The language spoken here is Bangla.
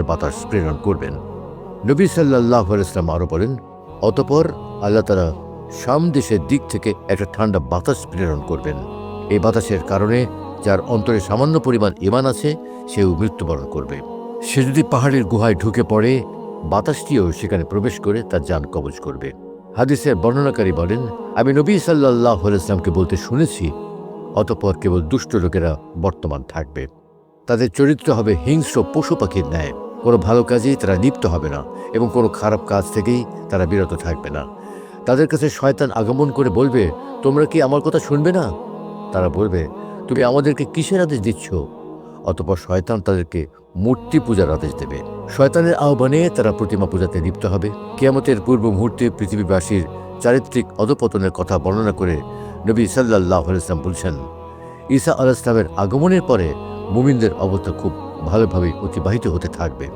বাতাস প্রেরণ করবেন। নবী সাল্লাল্লাহু আলাইহি ওয়াসাল্লাম আরও বলেন, অতঃপর আল্লাহ তাআলা শাম দেশের দিক থেকে একটা ঠান্ডা বাতাস প্রেরণ করবেন। এই বাতাসের কারণে যার অন্তরে সামান্য পরিমাণ ঈমান আছে সেও মৃত্যুবরণ করবে। সে যদি পাহাড়ের গুহায় ঢুকে পড়ে, বাতাসটিও সেখানে প্রবেশ করে তার জান কবজ করবে। হাদিসের বর্ণনাকারী বলেন, আমি নবী সাল্লাল্লাহু আলাইহি ওয়াসাল্লামকে বলতে শুনেছি, অতঃপর কেবল দুষ্ট লোকেরা বর্তমান থাকবে। তাদের চরিত্র হবে হিংস্র পশু পাখির ন্যায়। কোনো ভালো কাজেই তারা লিপ্ত হবে না এবং কোনো খারাপ কাজ থেকেই তারা বিরত থাকবে না। তাদের কাছে শয়তান আগমন করে বলবে, তোমরা কি আমার কথা শুনবে না? তারা বলবে, তুমি আমাদেরকে কিসের আদেশ দিচ্ছ? অতঃপর শয়তান তাদেরকে মূর্তি পূজার আদেশ দেবে। শয়তানের আহ্বানে তারা প্রতিমা পূজাতে লিপ্ত হবে। কিয়ামতের পূর্ব মুহূর্তে পৃথিবীবাসীর চারিত্রিক অধপতনের কথা বর্ণনা করে নবী সাল্লাল্লাহু আলাইহি ওয়াসাল্লাম বলছেন, ঈসা আলাইহিস সালামের আগমনের পরে মুমিনদের অবস্থা খুব ভালোভাবে অতিবাহিত হতে থাকবে।